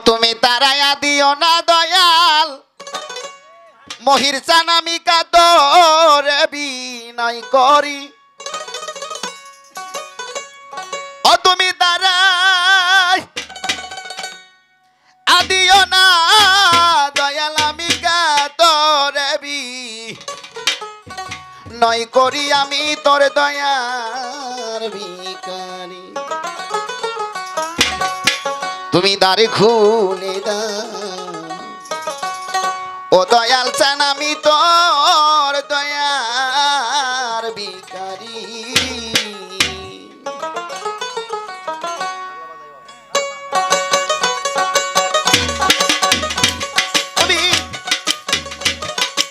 তুমি তারায়া দিও না দয়াল মহির চান আমি কাতরে বিনয় করি ও তুমি তারাই আদিও না দয়াল আমি কাতরে বিনয় করি আমি তোর দয়ার ভিখারি তুমি দ্বারে খুলে দাও ও দয়াল চান আমি তোর দয়ার ভিখারি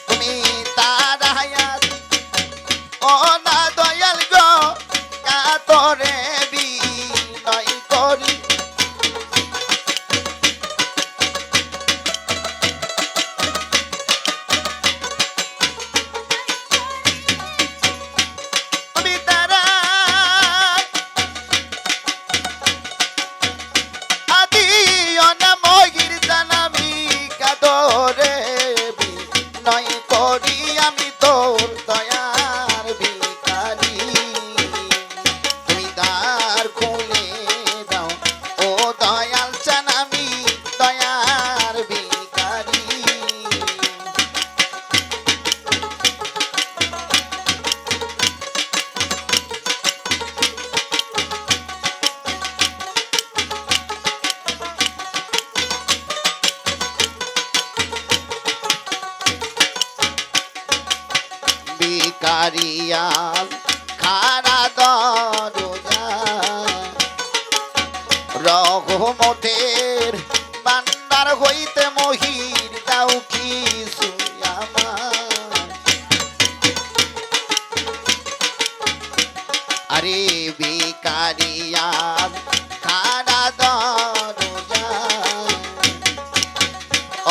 তুমি তারায়া ও না দয়াল গো কাতরে বিনয় করি ভিখারিয়াল খারা দরজা রহমতের বান্দার হইতে মহির দাও কিছু আমার আরে ভিখারিয়াল খারা দরজা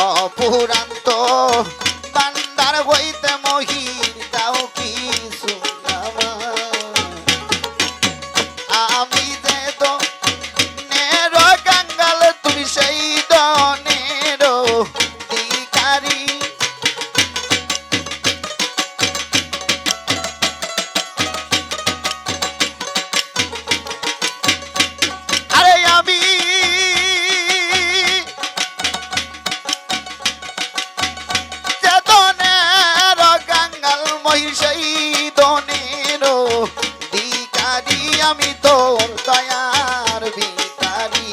অপুরান্ত বান্দার হইতে মহির দাও কিছু আমি যে তো নেরো কাঙ্গাল তুমি সেই দনেরো ভিখারি আরে আমি আমি তোর দয়ার ভিখারি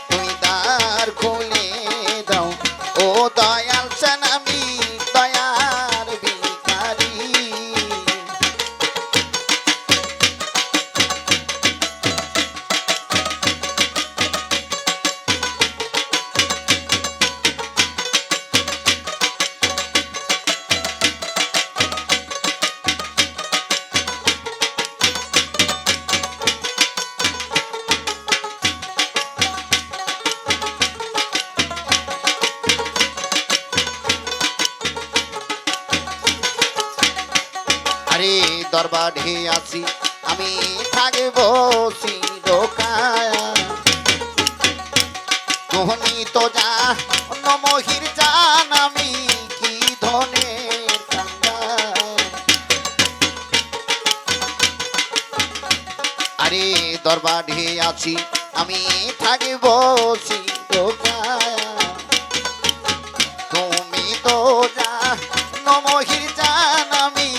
তুমি দ্বার খুলে দাও ও দয়াল চান আমি দয়ার ভিখারি আরে দরবারে আছি আমি থাকব চিরকাল ধনী তো যা অন্য মহির জান আমি কি ধনের কাঙ্গাল আরে দরবারে আছি আমি থাকব চিরকাল তুমি তো যা অন্য মহির জান আমি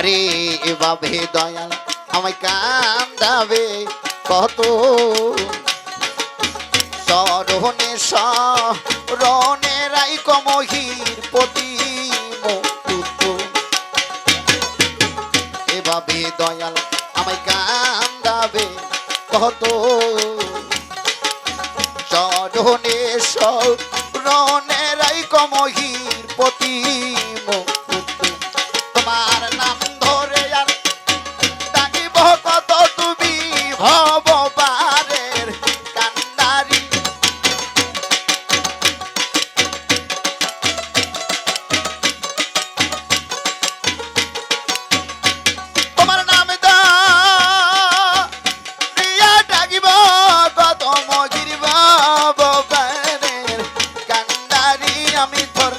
আরে এভাবে দয়াল আমায় কান্দাবে কত স্মরণে স্মরণে রাইক মহির প্রতি এভাবে দয়াল আমায় কান্দাবে কত স্মরণে স্মরণে রাইক মহির প্রতি তোমার নাম ধরে আর ডাকিব কত তুমি ভববারের কান্ডারি তোমার নাম দিয়া ডাকিব কত মগির ভববারের কান্ডারি আমি তোর